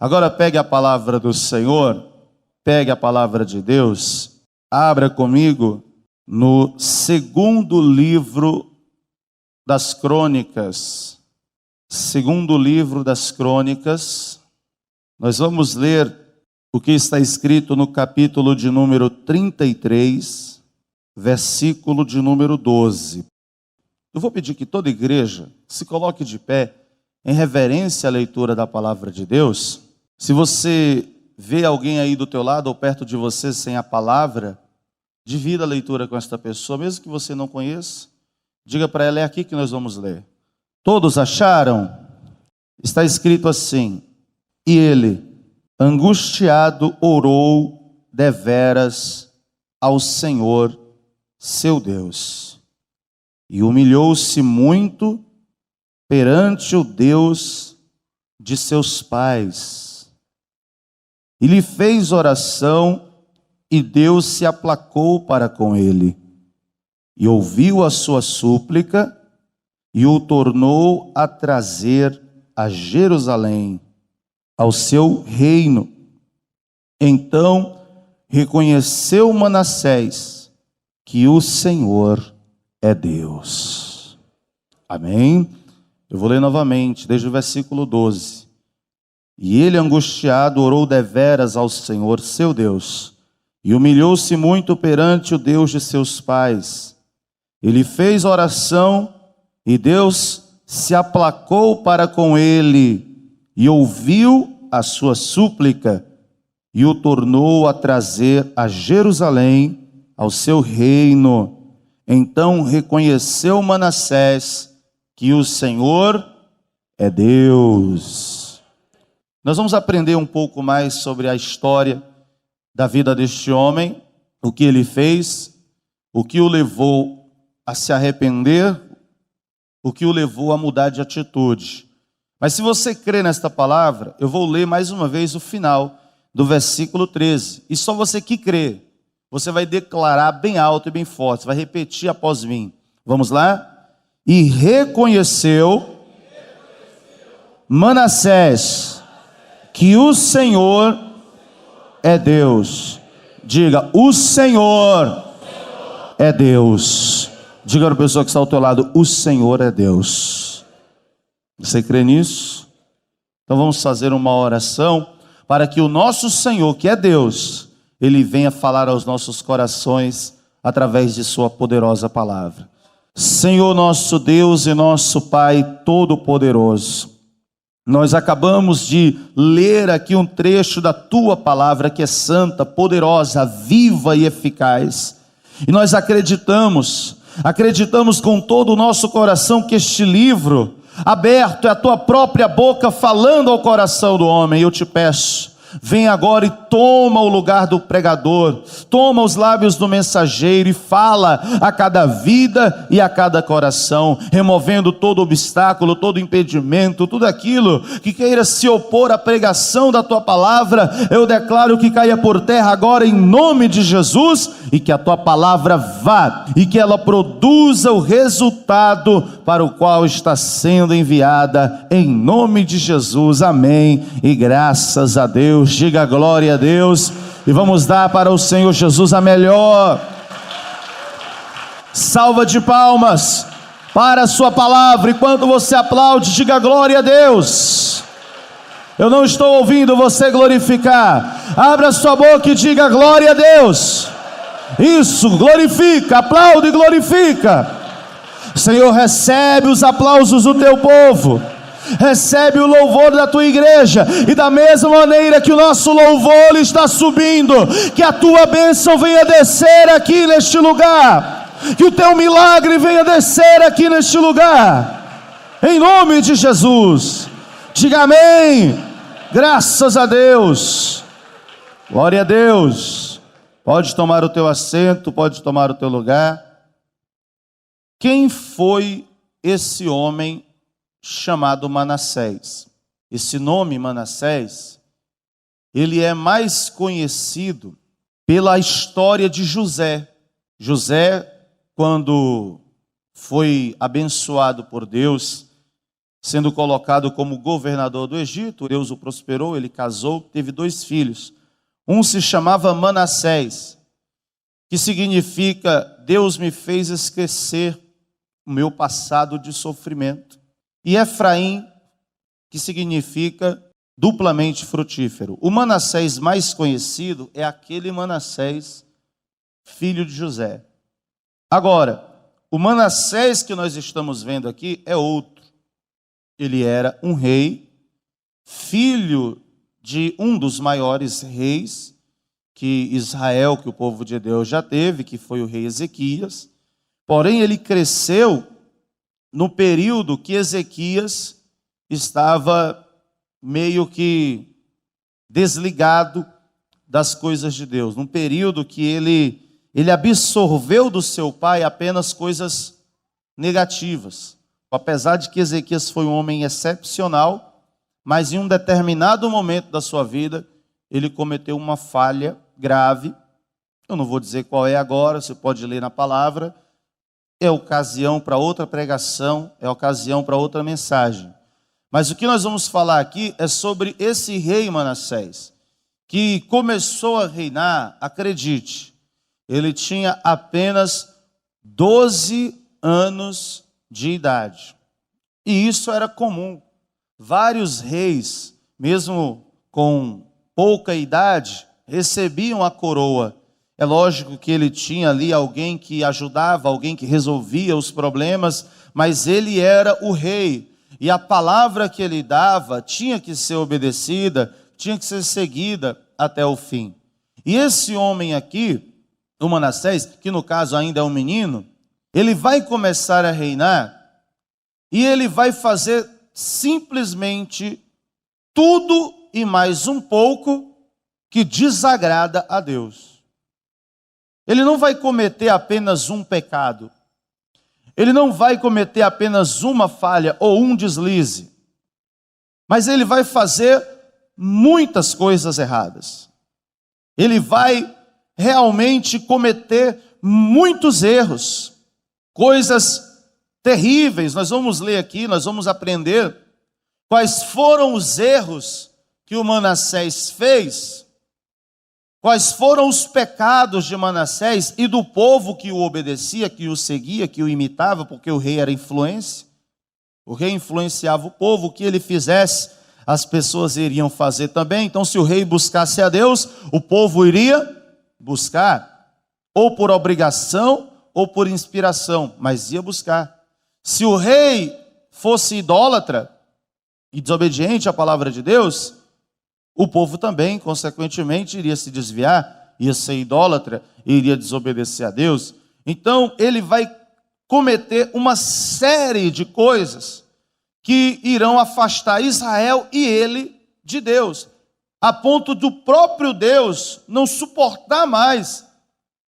Agora pegue a palavra do Senhor, pegue a palavra de Deus, abra comigo no segundo livro das Crônicas. Segundo livro das Crônicas, nós vamos ler o que está escrito no capítulo de número 33, versículo de número 12. Eu vou pedir que toda igreja se coloque de pé em reverência à leitura da palavra de Deus. Se você vê alguém aí do teu lado ou perto de você sem a palavra, divida a leitura com esta pessoa, mesmo que você não conheça. Diga para ela, é aqui que nós vamos ler. Todos acharam? Está escrito assim: e ele, angustiado, orou deveras ao Senhor, seu Deus, e humilhou-se muito perante o Deus de seus pais. E lhe fez oração, e Deus se aplacou para com ele, e ouviu a sua súplica, e o tornou a trazer a Jerusalém, ao seu reino. Então reconheceu Manassés que o Senhor é Deus. Amém? Eu vou ler novamente, desde o versículo 12. E ele, angustiado, orou deveras ao Senhor, seu Deus, e humilhou-se muito perante o Deus de seus pais. Ele fez oração, e Deus se aplacou para com ele, e ouviu a sua súplica, e o tornou a trazer a Jerusalém, ao seu reino. Então reconheceu Manassés que o Senhor é Deus. Nós vamos aprender um pouco mais sobre a história da vida deste homem, o que ele fez, o que o levou a se arrepender, o que o levou a mudar de atitude. Mas se você crê nesta palavra, eu vou ler mais uma vez o final do versículo 13. E só você que crê, você vai declarar bem alto e bem forte, você vai repetir após mim. Vamos lá? E reconheceu Manassés que o Senhor é Deus. Diga, o Senhor é Deus. Diga para a pessoa que está ao teu lado, o Senhor é Deus. Você crê nisso? Então vamos fazer uma oração para que o nosso Senhor, que é Deus, Ele venha falar aos nossos corações através de sua poderosa palavra. Senhor nosso Deus e nosso Pai Todo-Poderoso, nós acabamos de ler aqui um trecho da Tua palavra que é santa, poderosa, viva e eficaz. E nós acreditamos com todo o nosso coração que este livro aberto é a Tua própria boca falando ao coração do homem. Eu te peço, vem agora e toma o lugar do pregador, toma os lábios do mensageiro e fala a cada vida e a cada coração, removendo todo obstáculo, todo impedimento, tudo aquilo que queira se opor à pregação da Tua palavra. Eu declaro que caia por terra agora em nome de Jesus, e que a Tua palavra vá, e que ela produza o resultado para o qual está sendo enviada, em nome de Jesus, amém, e graças a Deus. Diga glória a Deus, e vamos dar para o Senhor Jesus a melhor salva de palmas para a sua palavra. E quando você aplaude, diga glória a Deus. Eu não estou ouvindo você glorificar. Abra sua boca e diga glória a Deus. Isso, glorifica, aplaude e glorifica. Senhor, recebe os aplausos do teu povo, recebe o louvor da tua igreja, e da mesma maneira que o nosso louvor está subindo, que a tua bênção venha descer aqui neste lugar, que o teu milagre venha descer aqui neste lugar, em nome de Jesus. Diga amém, graças a Deus, glória a Deus. Pode tomar o teu assento, pode tomar o teu lugar. Quem foi esse homem chamado Manassés? Esse nome Manassés, ele é mais conhecido pela história de José. José, quando foi abençoado por Deus sendo colocado como governador do Egito. Deus o prosperou, ele casou, teve 2 filhos. Um se chamava Manassés, que significa Deus me fez esquecer o meu passado de sofrimento. E Efraim, que significa duplamente frutífero. O Manassés mais conhecido é aquele Manassés, filho de José. Agora, o Manassés que nós estamos vendo aqui é outro. Ele era um rei, filho de um dos maiores reis que Israel, que o povo de Deus já teve, que foi o rei Ezequias. Porém, ele cresceu no período que Ezequias estava meio que desligado das coisas de Deus. Num período que ele absorveu do seu pai apenas coisas negativas. Apesar de que Ezequias foi um homem excepcional, mas em um determinado momento da sua vida, ele cometeu uma falha grave. Eu não vou dizer qual é agora, você pode ler na palavra. É ocasião para outra pregação, é ocasião para outra mensagem. Mas o que nós vamos falar aqui é sobre esse rei Manassés, que começou a reinar, acredite, ele tinha apenas 12 anos de idade. E isso era comum. Vários reis, mesmo com pouca idade, recebiam a coroa. É lógico que ele tinha ali alguém que ajudava, alguém que resolvia os problemas, mas ele era o rei. E a palavra que ele dava tinha que ser obedecida, tinha que ser seguida até o fim. E esse homem aqui, o Manassés, que no caso ainda é um menino, ele vai começar a reinar e ele vai fazer simplesmente tudo e mais um pouco que desagrada a Deus. Ele não vai cometer apenas um pecado. Ele não vai cometer apenas uma falha ou um deslize. Mas ele vai fazer muitas coisas erradas. Ele vai realmente cometer muitos erros. Coisas terríveis. Nós vamos ler aqui, nós vamos aprender quais foram os erros que o Manassés fez. Quais foram os pecados de Manassés e do povo que o obedecia, que o seguia, que o imitava, porque o rei era influência. O rei influenciava o povo, o que ele fizesse, as pessoas iriam fazer também. Então, se o rei buscasse a Deus, o povo iria buscar, ou por obrigação, ou por inspiração, mas ia buscar. Se o rei fosse idólatra e desobediente à palavra de Deus, o povo também, consequentemente, iria se desviar, ia ser idólatra, iria desobedecer a Deus. Então, ele vai cometer uma série de coisas que irão afastar Israel e ele de Deus, a ponto do próprio Deus não suportar mais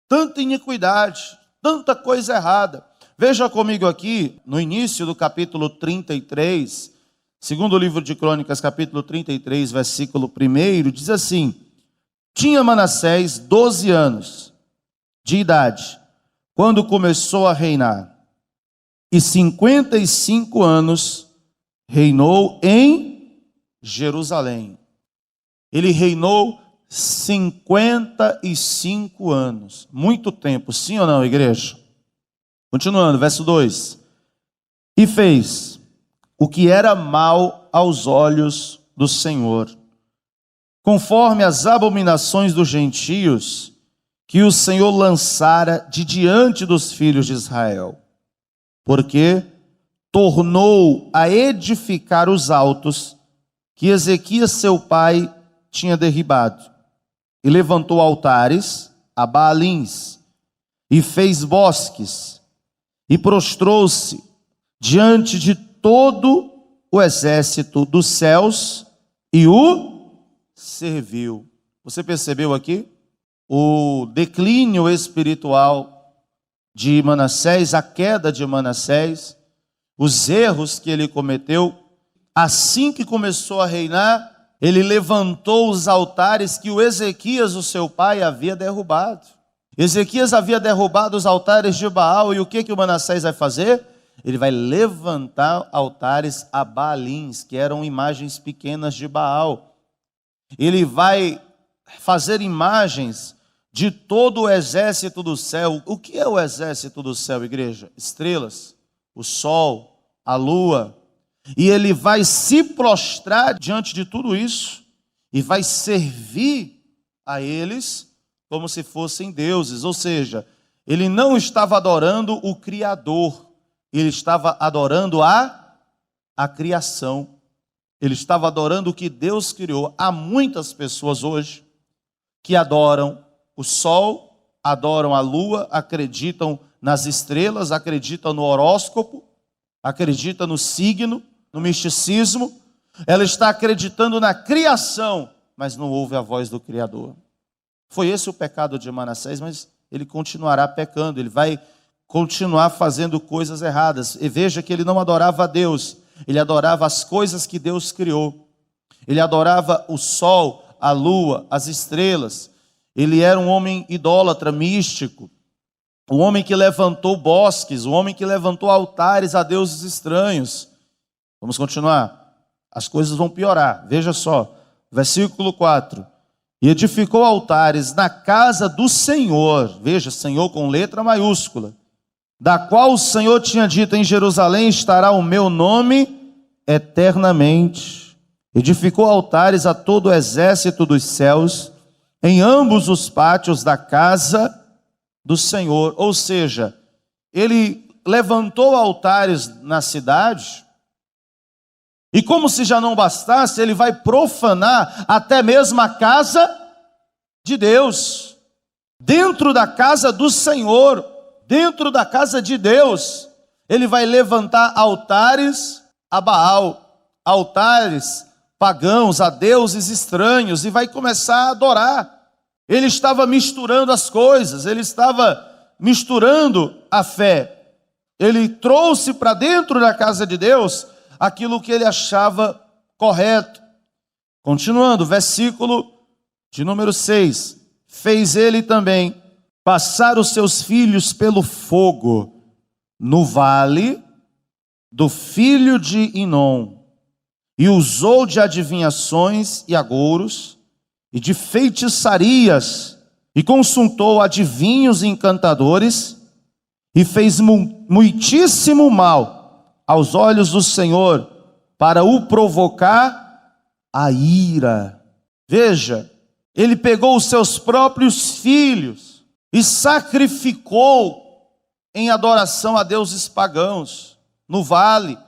tanta iniquidade, tanta coisa errada. Veja comigo aqui, no início do capítulo 33, segundo livro de Crônicas, capítulo 33, versículo 1, diz assim: tinha Manassés 12 anos de idade, quando começou a reinar, e 55 anos reinou em Jerusalém. Ele reinou 55 anos. Muito tempo, sim ou não, igreja? Continuando, verso 2. E fez o que era mal aos olhos do Senhor, conforme as abominações dos gentios que o Senhor lançara de diante dos filhos de Israel, porque tornou a edificar os altos que Ezequias seu pai tinha derribado, e levantou altares a Baalins, e fez bosques, e prostrou-se diante de todo o exército dos céus, e o serviu. Você percebeu aqui o declínio espiritual de Manassés, a queda de Manassés, os erros que ele cometeu? Assim que começou a reinar, ele levantou os altares que o Ezequias, o seu pai, havia derrubado. Ezequias havia derrubado os altares de Baal, e o que o Manassés vai fazer? ele vai levantar altares a Baalins, que eram imagens pequenas de Baal. Ele vai fazer imagens de todo o exército do céu. O que é o exército do céu, igreja? Estrelas, o sol, a lua. E ele vai se prostrar diante de tudo isso e vai servir a eles como se fossem deuses. Ou seja, ele não estava adorando o Criador, ele estava adorando a criação. Ele estava adorando o que Deus criou. Há muitas pessoas hoje que adoram o sol, adoram a lua, acreditam nas estrelas, acreditam no horóscopo, acreditam no signo, no misticismo. Ela está acreditando na criação, mas não ouve a voz do Criador. Foi esse o pecado de Manassés, mas ele continuará pecando, ele vai continuar fazendo coisas erradas. E veja que ele não adorava a Deus, ele adorava as coisas que Deus criou. Ele adorava o sol, a lua, as estrelas. Ele era um homem idólatra, místico, um homem que levantou bosques, um homem que levantou altares a deuses estranhos. Vamos continuar. As coisas vão piorar. Veja só, versículo 4. E edificou altares na casa do Senhor, veja, Senhor com letra maiúscula, da qual o Senhor tinha dito: em Jerusalém estará o meu nome eternamente. Edificou altares a todo o exército dos céus, em ambos os pátios da casa do Senhor. Ou seja, ele levantou altares na cidade, e como se já não bastasse, ele vai profanar até mesmo a casa de Deus. Dentro da casa do Senhor, dentro da casa de Deus, ele vai levantar altares a Baal, altares pagãos, a deuses estranhos, e vai começar a adorar. Ele estava misturando as coisas, ele estava misturando a fé. Ele trouxe para dentro da casa de Deus aquilo que ele achava correto. Continuando, versículo de número 6. Fez ele também passar os seus filhos pelo fogo no vale do filho de Inom, e usou de adivinhações e agouros, e de feitiçarias, e consultou adivinhos e encantadores, e fez muitíssimo mal aos olhos do Senhor, para o provocar a ira. Veja, ele pegou os seus próprios filhos e sacrificou em adoração a deuses pagãos no vale.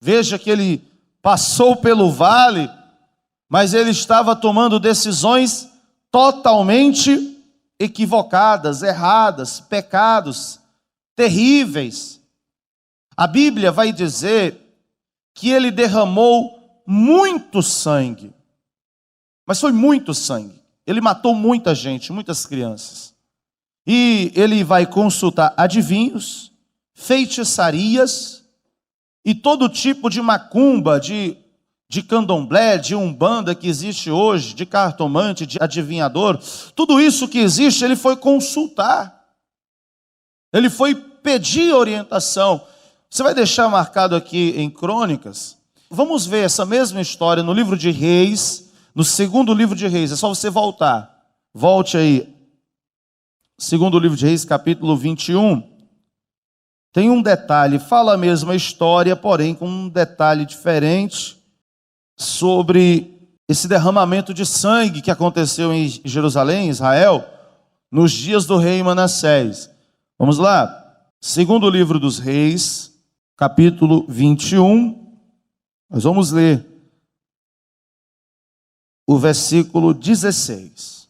Veja que ele passou pelo vale, mas ele estava tomando decisões totalmente equivocadas, erradas, pecados terríveis. A Bíblia vai dizer que ele derramou muito sangue, mas foi muito sangue. Ele matou muita gente, muitas crianças. E ele vai consultar adivinhos, feitiçarias e todo tipo de macumba, de candomblé, de umbanda que existe hoje, de cartomante, de adivinhador. Tudo isso que existe, ele foi consultar. Ele foi pedir orientação. Você vai deixar marcado aqui em Crônicas. Vamos ver essa mesma história no livro de Reis, no segundo livro de Reis. É só você voltar. Volte aí. Segundo livro de Reis, capítulo 21. Tem um detalhe, fala a mesma história, porém com um detalhe diferente sobre esse derramamento de sangue que aconteceu em Jerusalém, Israel, nos dias do rei Manassés. Vamos lá? Segundo livro dos Reis, capítulo 21, nós vamos ler o versículo 16.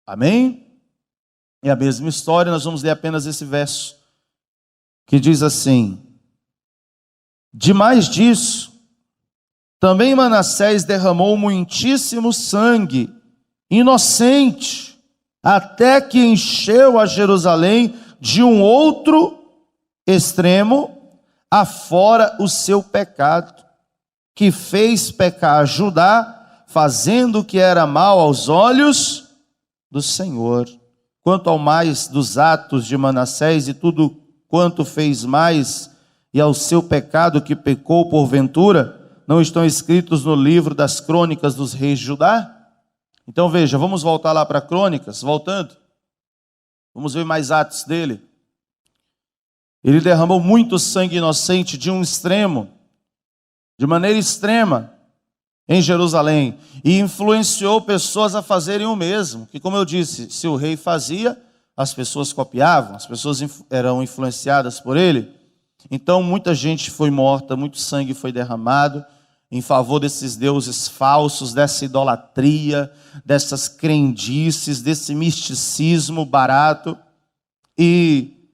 Amém? É a mesma história, nós vamos ler apenas esse verso, que diz assim: demais disso, também Manassés derramou muitíssimo sangue, inocente, até que encheu a Jerusalém de um outro extremo, afora o seu pecado, que fez pecar Judá, fazendo o que era mal aos olhos do Senhor. Quanto ao mais dos atos de Manassés e tudo quanto fez mais e ao seu pecado que pecou porventura, não estão escritos no livro das crônicas dos reis de Judá? Então veja, vamos voltar lá para Crônicas, voltando. Vamos ver mais atos dele. Ele derramou muito sangue inocente de um extremo, de maneira extrema, em Jerusalém, e influenciou pessoas a fazerem o mesmo, que, como eu disse, se o rei fazia, as pessoas copiavam, as pessoas eram influenciadas por ele. Então muita gente foi morta, muito sangue foi derramado em favor desses deuses falsos, dessa idolatria, dessas crendices, desse misticismo barato. E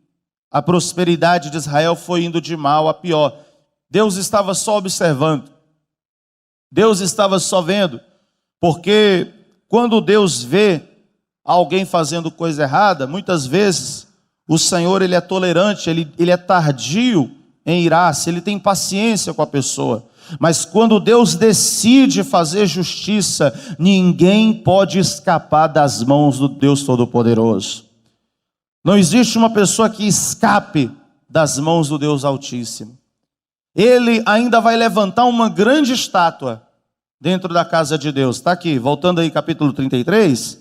a prosperidade de Israel foi indo de mal a pior. Deus estava só observando. Deus estava só vendo. Porque quando Deus vê alguém fazendo coisa errada, muitas vezes o Senhor ele é tolerante, ele é tardio em irar-se, ele tem paciência com a pessoa. Mas quando Deus decide fazer justiça, ninguém pode escapar das mãos do Deus Todo-Poderoso. Não existe uma pessoa que escape das mãos do Deus Altíssimo. Ele ainda vai levantar uma grande estátua dentro da casa de Deus. Está aqui, voltando aí capítulo 33,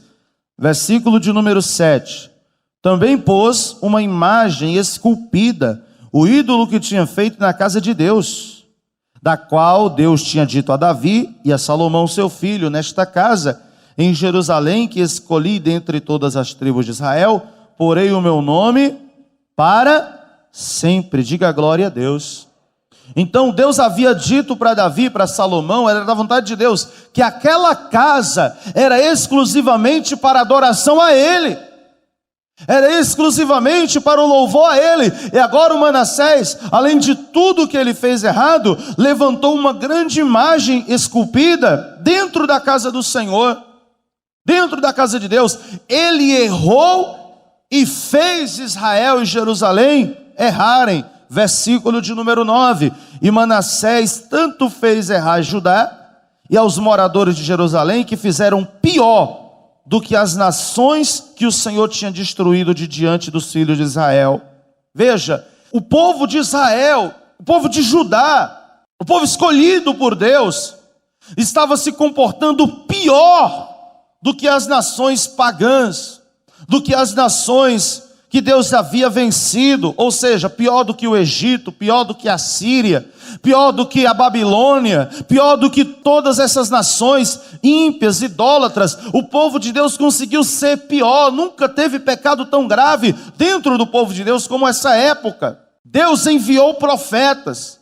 versículo de número 7. Também pôs uma imagem esculpida, o ídolo que tinha feito na casa de Deus, da qual Deus tinha dito a Davi e a Salomão seu filho: nesta casa, em Jerusalém, que escolhi dentre todas as tribos de Israel, porei o meu nome para sempre. Diga glória a Deus. Então Deus havia dito para Davi, para Salomão, era da vontade de Deus, que aquela casa era exclusivamente para adoração a Ele. Era exclusivamente para o louvor a Ele. E agora o Manassés, além de tudo que ele fez errado, levantou uma grande imagem esculpida dentro da casa do Senhor, dentro da casa de Deus. Ele errou e fez Israel e Jerusalém errarem. Versículo de número 9. E Manassés tanto fez errar Judá e aos moradores de Jerusalém, que fizeram pior do que as nações que o Senhor tinha destruído de diante dos filhos de Israel. Veja, o povo de Israel, o povo de Judá, o povo escolhido por Deus, estava se comportando pior do que as nações pagãs, do que as nações que Deus havia vencido, ou seja, pior do que o Egito, pior do que a Síria, pior do que a Babilônia, pior do que todas essas nações ímpias, idólatras. O povo de Deus conseguiu ser pior. Nunca teve pecado tão grave dentro do povo de Deus como essa época. Deus enviou profetas,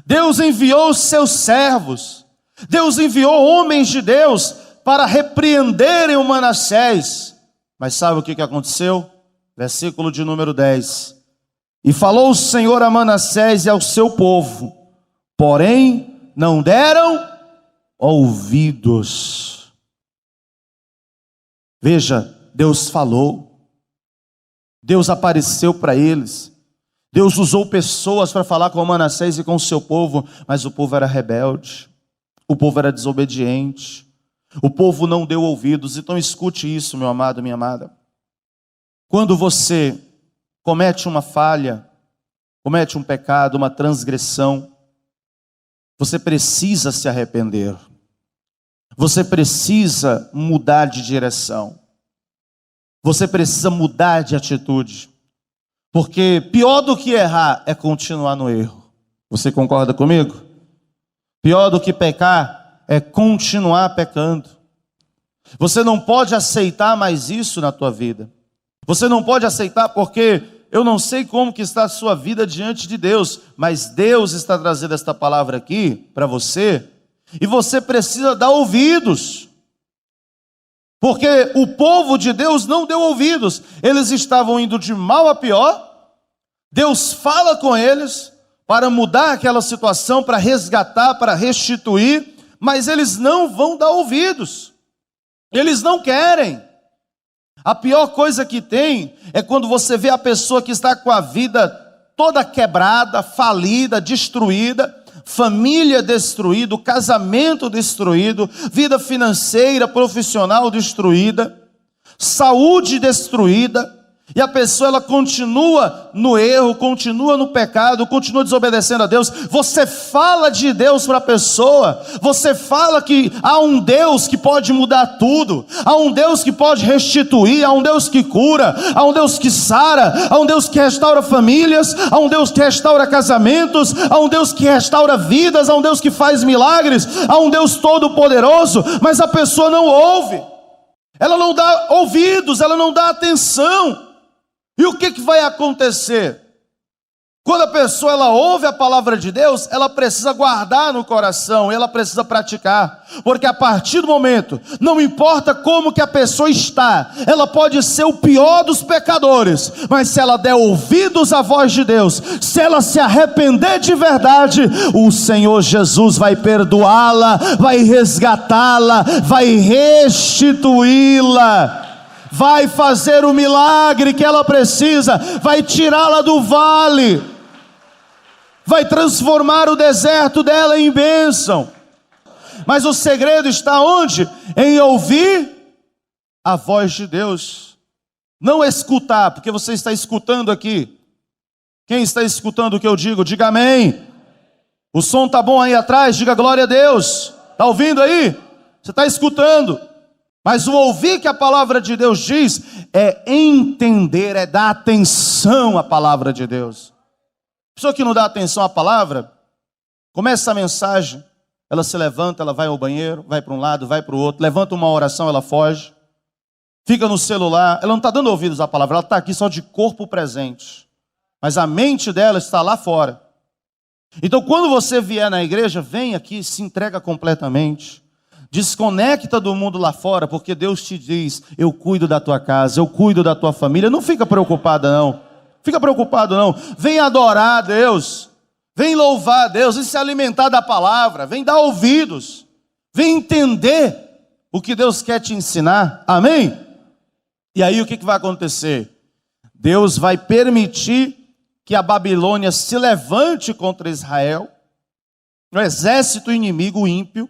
Deus enviou os seus servos, Deus enviou homens de Deus para repreenderem o Manassés. Mas sabe o que aconteceu? Versículo de número 10. E falou o Senhor a Manassés e ao seu povo, porém não deram ouvidos. Veja, Deus falou, Deus apareceu para eles, Deus usou pessoas para falar com Manassés e com o seu povo, mas o povo era rebelde, o povo era desobediente, o povo não deu ouvidos. Então escute isso, meu amado, minha amada. Quando você comete uma falha, comete um pecado, uma transgressão, você precisa se arrepender. Você precisa mudar de direção. Você precisa mudar de atitude. Porque pior do que errar é continuar no erro. Você concorda comigo? Pior do que pecar é continuar pecando. Você não pode aceitar mais isso na tua vida. Você não pode aceitar porque eu não sei como que está a sua vida diante de Deus, mas Deus está trazendo esta palavra aqui para você, e você precisa dar ouvidos. Porque o povo de Deus não deu ouvidos. Eles estavam indo de mal a pior. Deus fala com eles para mudar aquela situação, para resgatar, para restituir, mas eles não vão dar ouvidos. Eles não querem. A pior coisa que tem é quando você vê a pessoa que está com a vida toda quebrada, falida, destruída, família destruída, casamento destruído, vida financeira, profissional destruída, saúde destruída, E a pessoa, ela continua no erro, continua no pecado, continua desobedecendo a Deus. Você fala de Deus para a pessoa, você fala que há um Deus que pode mudar tudo, há um Deus que pode restituir, há um Deus que cura, há um Deus que sara, há um Deus que restaura famílias, há um Deus que restaura casamentos, há um Deus que restaura vidas, há um Deus que faz milagres, há um Deus todo-poderoso, mas a pessoa não ouve, ela não dá ouvidos, ela não dá atenção. E o que vai acontecer? Quando a pessoa ela ouve a palavra de Deus, ela precisa guardar no coração, ela precisa praticar, porque a partir do momento, não importa como que a pessoa está, ela pode ser o pior dos pecadores, mas se ela der ouvidos à voz de Deus, se ela se arrepender de verdade, o Senhor Jesus vai perdoá-la, vai resgatá-la, vai restituí-la, vai fazer o milagre que ela precisa, vai tirá-la do vale, vai transformar o deserto dela em bênção. Mas o segredo está onde? Em ouvir a voz de Deus, não escutar, porque você está escutando aqui. Quem está escutando o que eu digo, diga amém. O som está bom aí atrás, diga glória a Deus. Está ouvindo aí? Você está escutando. Mas o ouvir que a palavra de Deus diz é entender, é dar atenção à palavra de Deus. A pessoa que não dá atenção à palavra, começa a mensagem, ela se levanta, ela vai ao banheiro, vai para um lado, vai para o outro, levanta uma oração, ela foge, fica no celular, ela não está dando ouvidos à palavra, ela está aqui só de corpo presente, mas a mente dela está lá fora. Então quando você vier na igreja, vem aqui, se entrega completamente. Desconecta do mundo lá fora, porque Deus te diz, eu cuido da tua casa, eu cuido da tua família. Não fica preocupada não, fica preocupado não. Vem adorar a Deus, vem louvar a Deus, vem se alimentar da palavra, vem dar ouvidos, vem entender o que Deus quer te ensinar, amém? E aí o que vai acontecer? Deus vai permitir que a Babilônia se levante contra Israel, o exército inimigo ímpio,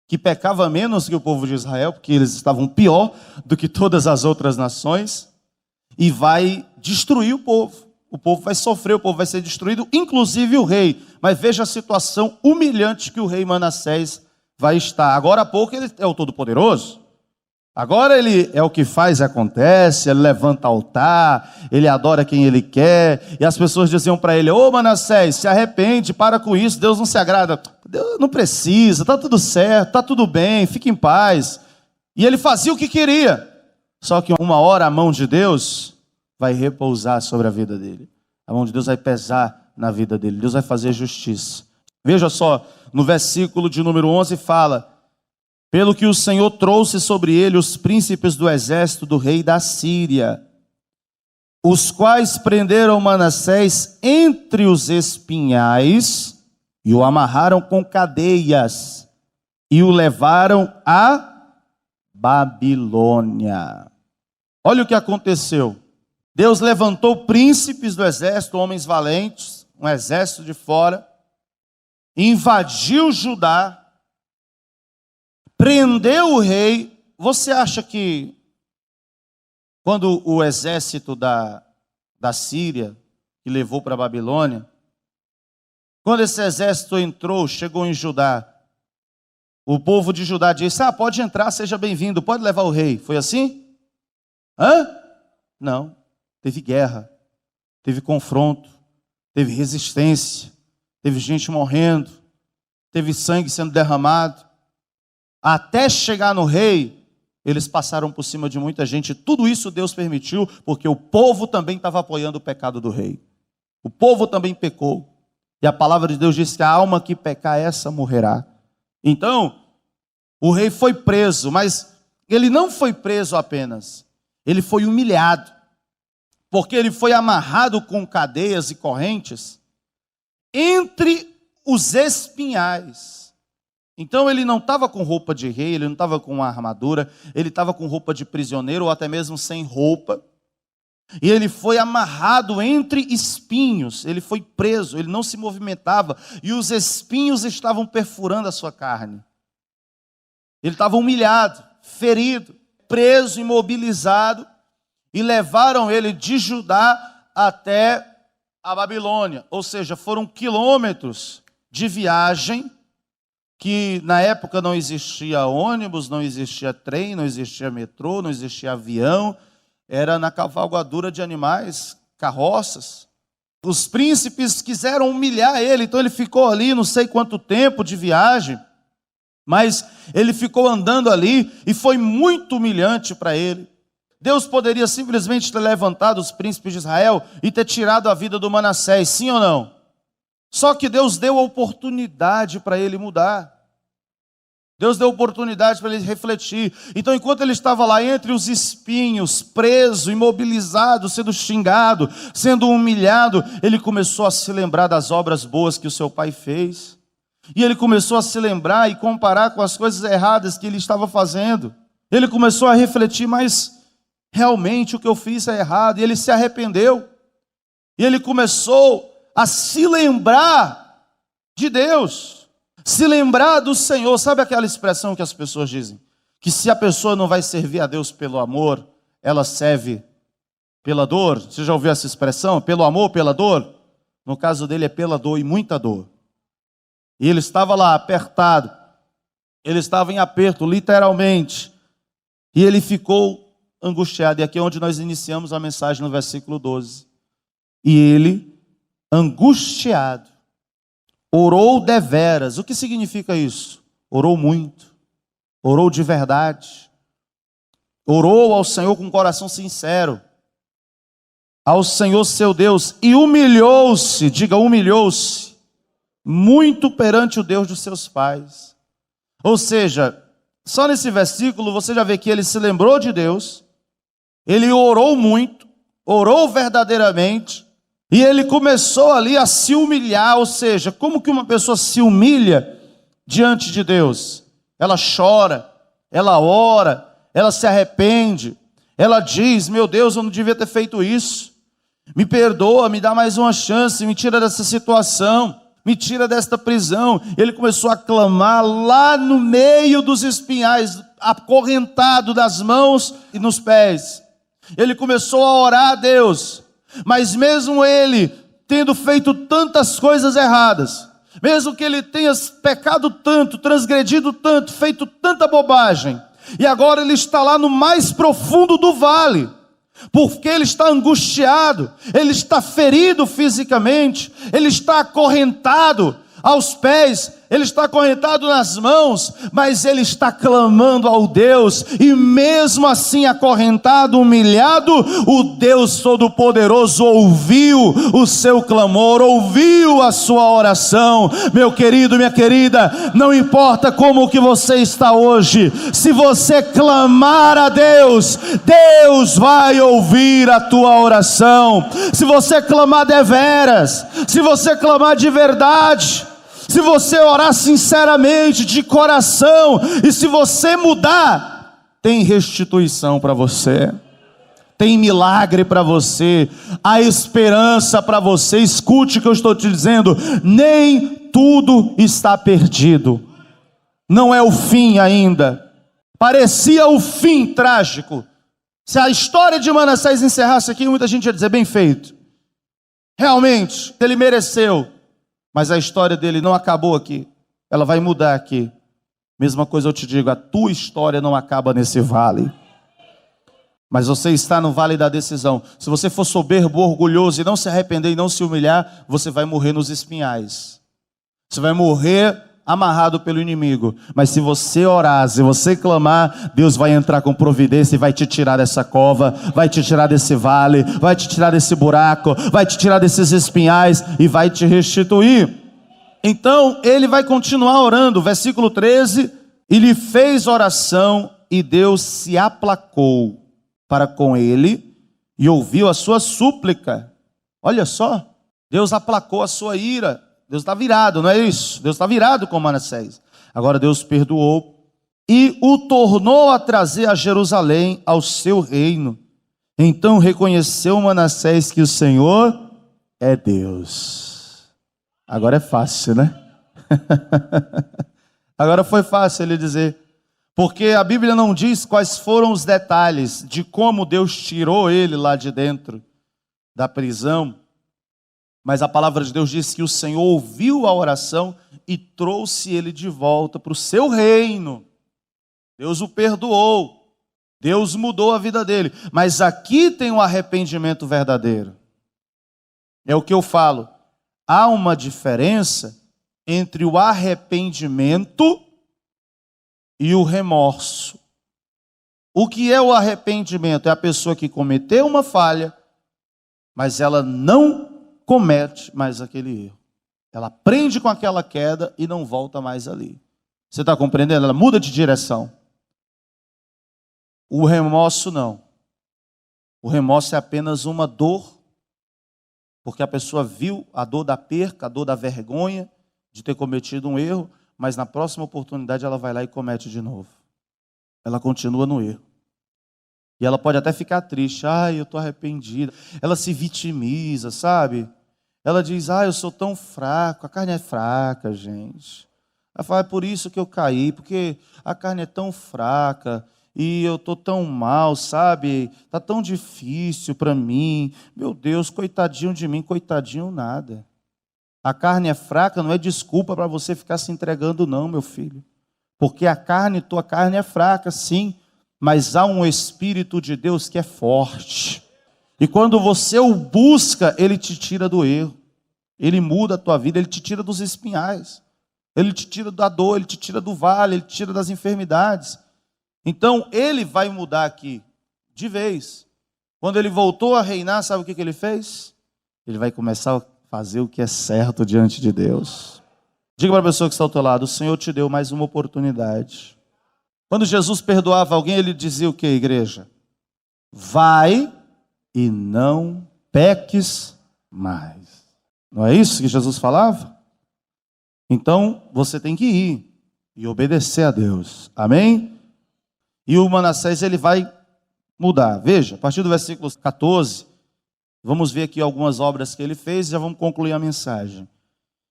que pecava menos que o povo de Israel, porque eles estavam pior do que todas as outras nações, e vai destruir o povo. O povo vai sofrer, o povo vai ser destruído, inclusive o rei. Mas veja a situação humilhante que o rei Manassés vai estar. Agora há pouco ele é o Todo-Poderoso. Agora ele é o que faz e acontece, ele levanta altar, ele adora quem ele quer, e as pessoas diziam para ele, ô Manassés, se arrepende, para com isso, Deus não se agrada. Deus não precisa, está tudo certo, está tudo bem, fique em paz. E ele fazia o que queria, só que uma hora a mão de Deus vai repousar sobre a vida dele. A mão de Deus vai pesar na vida dele, Deus vai fazer justiça. Veja só, no versículo de número 11 fala, pelo que o Senhor trouxe sobre ele os príncipes do exército do rei da Síria, os quais prenderam Manassés entre os espinhais e o amarraram com cadeias e o levaram a Babilônia. Olha o que aconteceu. Deus levantou príncipes do exército, homens valentes, um exército de fora, invadiu Judá, prendeu o rei. Você acha que quando o exército da Síria, que levou para a Babilônia, quando esse exército entrou, chegou em Judá, o povo de Judá disse, pode entrar, seja bem-vindo, pode levar o rei. Foi assim? Não. Teve guerra, teve confronto, teve resistência, teve gente morrendo, teve sangue sendo derramado. Até chegar no rei, eles passaram por cima de muita gente. Tudo isso Deus permitiu, porque o povo também estava apoiando o pecado do rei. O povo também pecou. E a palavra de Deus diz que a alma que pecar, essa morrerá. Então, o rei foi preso, mas ele não foi preso apenas. Ele foi humilhado, porque ele foi amarrado com cadeias e correntes entre os espinhais. Então ele não estava com roupa de rei, ele não estava com uma armadura, ele estava com roupa de prisioneiro ou até mesmo sem roupa. E ele foi amarrado entre espinhos, ele foi preso, ele não se movimentava e os espinhos estavam perfurando a sua carne. Ele estava humilhado, ferido, preso, imobilizado. e levaram ele de Judá até a Babilônia. Ou seja, foram quilômetros de viagem, que na época não existia ônibus, não existia trem, não existia metrô, não existia avião, era na cavalgadura de animais, carroças. Os príncipes quiseram humilhar ele, então ele ficou ali não sei quanto tempo de viagem, mas ele ficou andando ali e foi muito humilhante para ele. Deus poderia simplesmente ter levantado os príncipes de Israel e ter tirado a vida do Manassés, sim ou não? Só que Deus deu a oportunidade para ele mudar. Deus deu oportunidade para ele refletir. Então, enquanto ele estava lá entre os espinhos, preso, imobilizado, sendo xingado, sendo humilhado, ele começou a se lembrar das obras boas que o seu pai fez. E ele começou a se lembrar e comparar com as coisas erradas que ele estava fazendo. Ele começou a refletir, mas realmente o que eu fiz é errado. E ele se arrependeu. E ele começou a se lembrar de Deus, se lembrar do Senhor. Sabe aquela expressão que as pessoas dizem? Que se a pessoa não vai servir a Deus pelo amor, ela serve pela dor. Você já ouviu essa expressão? Pelo amor, pela dor? No caso dele é pela dor e muita dor. E ele estava lá apertado, ele estava em aperto, literalmente, e ele ficou angustiado. E aqui é onde nós iniciamos a mensagem no versículo 12. E ele, angustiado, orou deveras. O que significa isso? Orou muito, orou de verdade, orou ao Senhor com um coração sincero, ao Senhor seu Deus, e humilhou-se, diga humilhou-se, muito perante o Deus dos seus pais. Ou seja, só nesse versículo você já vê que ele se lembrou de Deus, ele orou muito, orou verdadeiramente, e ele começou ali a se humilhar. Ou seja, como que uma pessoa se humilha diante de Deus? Ela chora, ela ora, ela se arrepende, ela diz: meu Deus, eu não devia ter feito isso, me perdoa, me dá mais uma chance, me tira dessa situação, me tira desta prisão. Ele começou a clamar lá no meio dos espinhais, acorrentado nas mãos e nos pés. Ele começou a orar a Deus, mas mesmo ele tendo feito tantas coisas erradas, mesmo que ele tenha pecado tanto, transgredido tanto, feito tanta bobagem, e agora ele está lá no mais profundo do vale, porque ele está angustiado, ele está ferido fisicamente, ele está acorrentado aos pés, ele está acorrentado nas mãos, mas ele está clamando ao Deus, e mesmo assim acorrentado, humilhado, o Deus Todo-Poderoso ouviu o seu clamor, ouviu a sua oração. Meu querido, minha querida, não importa como que você está hoje, se você clamar a Deus, Deus vai ouvir a tua oração. Se você clamar deveras, se você clamar de verdade, se você orar sinceramente, de coração, e se você mudar, tem restituição para você, tem milagre para você, há esperança para você. Escute o que eu estou te dizendo: nem tudo está perdido, não é o fim ainda. Parecia o fim trágico. Se a história de Manassés encerrasse aqui, muita gente ia dizer: bem feito, realmente, ele mereceu. Mas a história dele não acabou aqui, ela vai mudar aqui. Mesma coisa eu te digo, a tua história não acaba nesse vale, mas você está no vale da decisão. Se você for soberbo, orgulhoso e não se arrepender e não se humilhar, você vai morrer nos espinhais, você vai morrer amarrado pelo inimigo. Mas se você orar, se você clamar, Deus vai entrar com providência e vai te tirar dessa cova, vai te tirar desse vale, vai te tirar desse buraco, vai te tirar desses espinhais e vai te restituir. Então ele vai continuar orando. Versículo 13: e lhe fez oração, e Deus se aplacou para com ele e ouviu a sua súplica. Olha só, Deus aplacou a sua ira. Deus está virado, não é isso? Deus está virado com Manassés. Agora Deus perdoou e o tornou a trazer a Jerusalém, ao seu reino. Então reconheceu Manassés que o Senhor é Deus. Agora é fácil, né? Agora foi fácil ele dizer: Porque a Bíblia não diz quais foram os detalhes de como Deus tirou ele lá de dentro da prisão, mas a palavra de Deus diz que o Senhor ouviu a oração e trouxe ele de volta para o seu reino. Deus o perdoou, Deus mudou a vida dele, mas aqui tem um arrependimento verdadeiro. É o que eu falo, há uma diferença entre o arrependimento e o remorso. O que é o arrependimento? É a pessoa que cometeu uma falha, mas ela não comete mais aquele erro. Ela aprende com aquela queda e não volta mais ali. Você está compreendendo? Ela muda de direção. O remorso não. O remorso é apenas uma dor, porque a pessoa viu a dor da perca, a dor da vergonha de ter cometido um erro, mas na próxima oportunidade ela vai lá e comete de novo. Ela continua no erro. E ela pode até ficar triste. Ai, eu estou arrependida. Ela se vitimiza, sabe? Ela diz, eu sou tão fraco. A carne é fraca, gente. Ela fala, é por isso que eu caí, porque a carne é tão fraca. E eu estou tão mal, sabe? Está tão difícil para mim. Meu Deus, coitadinho de mim, coitadinho nada. A carne é fraca, não é desculpa para você ficar se entregando não, meu filho. Porque tua carne é fraca, sim, mas há um Espírito de Deus que é forte. E quando você o busca, ele te tira do erro. Ele muda a tua vida, ele te tira dos espinhais. Ele te tira da dor, ele te tira do vale, ele te tira das enfermidades. Então, ele vai mudar aqui, de vez. Quando ele voltou a reinar, sabe o que ele fez? Ele vai começar a fazer o que é certo diante de Deus. Diga para a pessoa que está ao teu lado, o Senhor te deu mais uma oportunidade. Quando Jesus perdoava alguém, ele dizia o que, igreja? Vai e não peques mais. Não é isso que Jesus falava? Então, você tem que ir e obedecer a Deus. Amém? E o Manassés, ele vai mudar. Veja, a partir do versículo 14, vamos ver aqui algumas obras que ele fez e já vamos concluir a mensagem.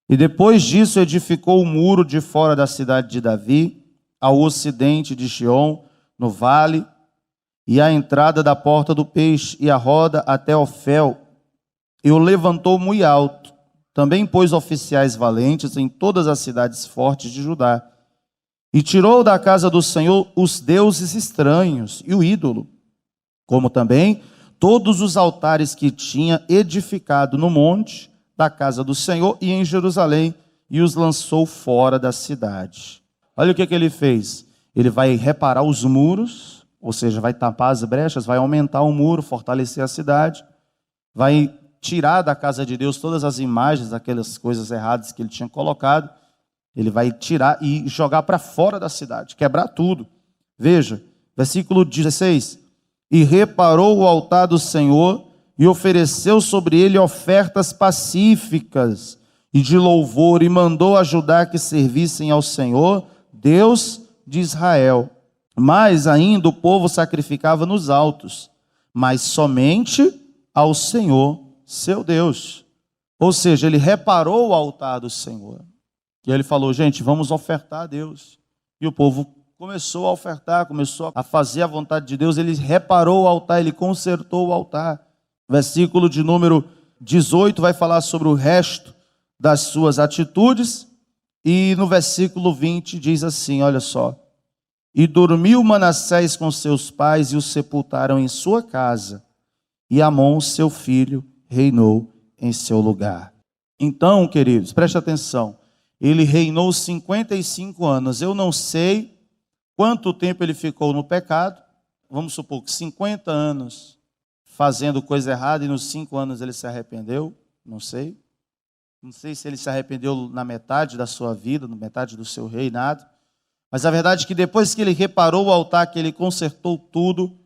E depois disso edificou o muro de fora da cidade de Davi, ao ocidente de Xiom, no vale, e a entrada da porta do peixe, e a roda até Ofel, e o levantou muito alto. Também pôs oficiais valentes em todas as cidades fortes de Judá, e tirou da casa do Senhor os deuses estranhos e o ídolo, como também todos os altares que tinha edificado no monte da casa do Senhor e em Jerusalém, e os lançou fora da cidade. Olha o que ele fez. Ele vai reparar os muros, ou seja, vai tapar as brechas, vai aumentar o muro, fortalecer a cidade, vai tirar da casa de Deus todas as imagens, aquelas coisas erradas que ele tinha colocado. Ele vai tirar e jogar para fora da cidade, quebrar tudo. Veja, versículo 16. E reparou o altar do Senhor e ofereceu sobre ele ofertas pacíficas e de louvor, e mandou a Judá que servissem ao Senhor, Deus de Israel. Mas ainda o povo sacrificava nos altos, mas somente ao Senhor, seu Deus. Ou seja, ele reparou o altar do Senhor. E ele falou, gente, vamos ofertar a Deus. E o povo começou a ofertar, começou a fazer a vontade de Deus. Ele reparou o altar, ele consertou o altar. Versículo de número 18 vai falar sobre o resto das suas atitudes. E no versículo 20 diz assim, olha só. E dormiu Manassés com seus pais e o sepultaram em sua casa. E Amon, seu filho, reinou em seu lugar. Então, queridos, preste atenção. Ele reinou 55 anos. Eu não sei quanto tempo ele ficou no pecado. Vamos supor que 50 anos fazendo coisa errada e nos 5 anos ele se arrependeu. Não sei. Não sei se ele se arrependeu na metade da sua vida, na metade do seu reinado. Mas a verdade é que depois que ele reparou o altar, que ele consertou tudo,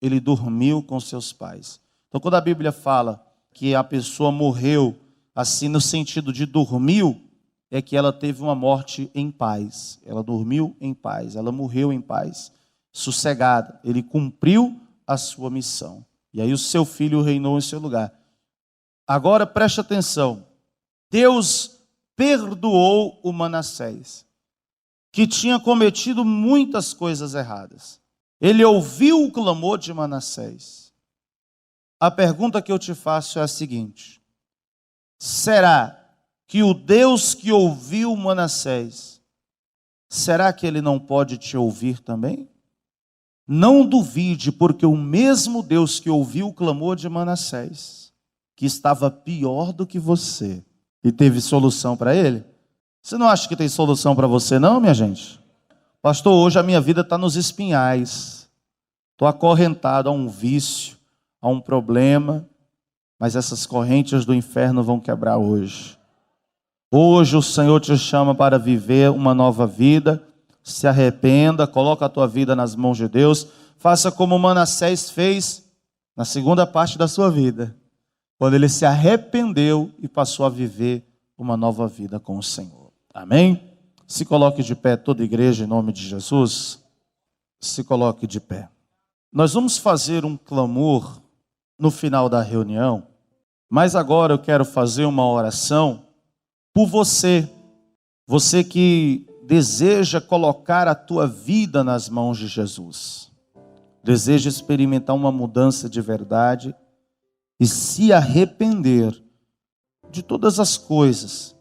ele dormiu com seus pais. Então, quando a Bíblia fala que a pessoa morreu assim no sentido de dormiu, é que ela teve uma morte em paz. Ela dormiu em paz, ela morreu em paz, sossegada. Ele cumpriu a sua missão. E aí o seu filho reinou em seu lugar. Agora preste atenção. Deus perdoou o Manassés. que tinha cometido muitas coisas erradas. Ele ouviu o clamor de Manassés. A pergunta que eu te faço é a seguinte: será que o Deus que ouviu Manassés, será que ele não pode te ouvir também? Não duvide, porque o mesmo Deus que ouviu o clamor de Manassés, que estava pior do que você, e teve solução para ele, você não acha que tem solução para você não, minha gente? Pastor, hoje a minha vida está nos espinhais, estou acorrentado a um vício, a um problema, mas essas correntes do inferno vão quebrar hoje. Hoje o Senhor te chama para viver uma nova vida. Se arrependa, coloca a tua vida nas mãos de Deus. Faça como Manassés fez na segunda parte da sua vida, quando ele se arrependeu e passou a viver uma nova vida com o Senhor. Amém? Se coloque de pé toda a igreja em nome de Jesus. Se coloque de pé. Nós vamos fazer um clamor no final da reunião, mas agora eu quero fazer uma oração por você. Você que deseja colocar a tua vida nas mãos de Jesus, deseja experimentar uma mudança de verdade e se arrepender de todas as coisas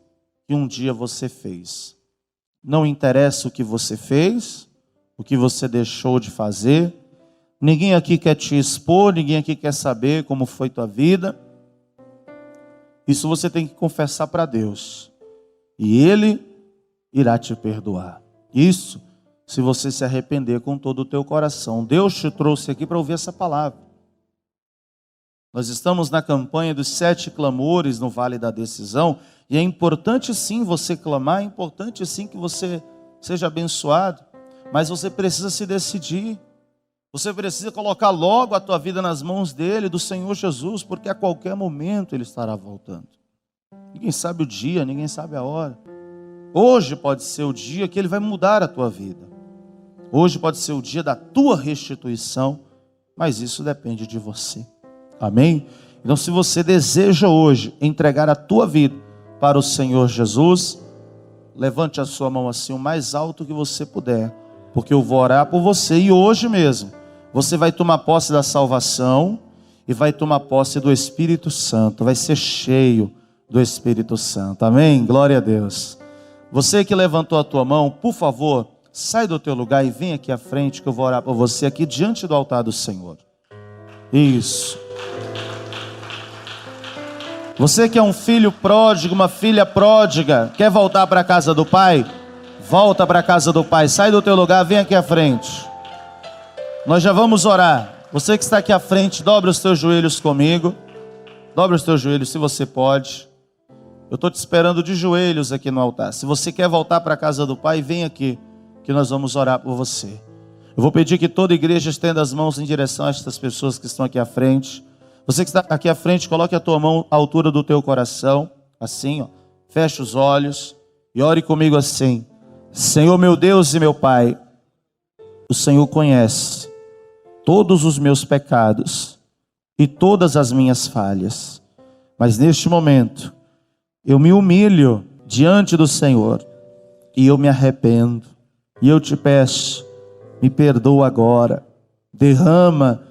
que um dia você fez. Não interessa o que você fez, o que você deixou de fazer. Ninguém aqui quer te expor, ninguém aqui quer saber como foi tua vida. Isso você tem que confessar para Deus, e Ele irá te perdoar. Isso, se você se arrepender com todo o teu coração. Deus te trouxe aqui para ouvir essa palavra. Nós estamos na campanha dos 7 clamores no Vale da Decisão, e é importante sim você clamar, é importante sim que você seja abençoado, mas você precisa se decidir. Você precisa colocar logo a tua vida nas mãos dele, do Senhor Jesus, porque a qualquer momento ele estará voltando. Ninguém sabe o dia, ninguém sabe a hora. Hoje pode ser o dia que ele vai mudar a tua vida. Hoje pode ser o dia da tua restituição, mas isso depende de você. Amém? Então, se você deseja hoje entregar a tua vida para o Senhor Jesus, levante a sua mão assim o mais alto que você puder, porque eu vou orar por você. E hoje mesmo você vai tomar posse da salvação e vai tomar posse do Espírito Santo, vai ser cheio do Espírito Santo. Amém? Glória a Deus. Você que levantou a tua mão, por favor, sai do teu lugar e vem aqui à frente que eu vou orar por você aqui diante do altar do Senhor. Isso. Você que é um filho pródigo, uma filha pródiga, quer voltar para a casa do Pai? Volta para a casa do Pai, sai do teu lugar, vem aqui à frente. Nós já vamos orar. Você que está aqui à frente, dobre os teus joelhos comigo. Dobre os teus joelhos se você pode. Eu estou te esperando de joelhos aqui no altar. Se você quer voltar para a casa do Pai, vem aqui, que nós vamos orar por você. Eu vou pedir que toda a igreja estenda as mãos em direção a estas pessoas que estão aqui à frente. Você que está aqui à frente, coloque a tua mão à altura do teu coração, assim, ó. Feche os olhos e ore comigo assim: Senhor meu Deus e meu Pai, o Senhor conhece todos os meus pecados e todas as minhas falhas, mas neste momento eu me humilho diante do Senhor e eu me arrependo, e eu te peço, me perdoa agora, derrama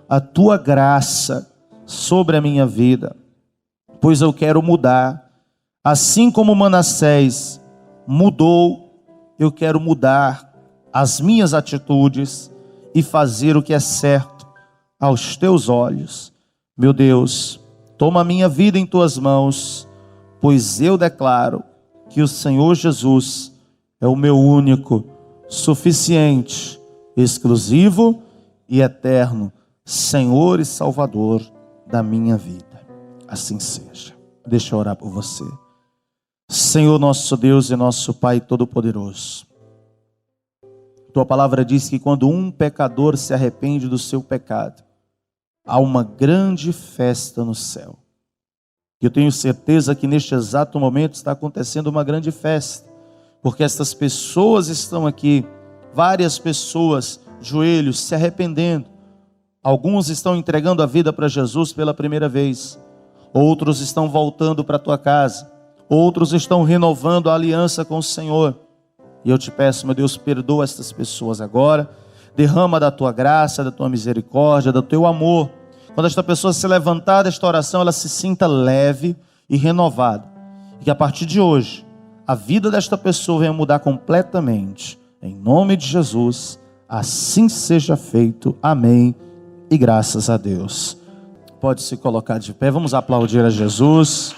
a tua graça sobre a minha vida, pois eu quero mudar, assim como Manassés mudou, eu quero mudar as minhas atitudes e fazer o que é certo aos teus olhos. Meu Deus, toma a minha vida em tuas mãos, pois eu declaro que o Senhor Jesus é o meu único, suficiente, exclusivo e eterno Senhor e Salvador da minha vida. Assim seja. Deixa eu orar por você. Senhor nosso Deus e nosso Pai Todo-Poderoso, tua palavra diz que quando um pecador se arrepende do seu pecado, há uma grande festa no céu. E eu tenho certeza que neste exato momento está acontecendo uma grande festa, porque estas pessoas estão aqui, várias pessoas, joelhos, se arrependendo. Alguns estão entregando a vida para Jesus pela primeira vez, outros estão voltando para a tua casa, outros estão renovando a aliança com o Senhor. E eu te peço, meu Deus, perdoa estas pessoas agora. Derrama da tua graça, da tua misericórdia, do teu amor. Quando esta pessoa se levantar desta oração, ela se sinta leve e renovada. E que a partir de hoje, a vida desta pessoa venha mudar completamente. Em nome de Jesus, assim seja feito. Amém. E graças a Deus. Pode se colocar de pé. Vamos aplaudir a Jesus.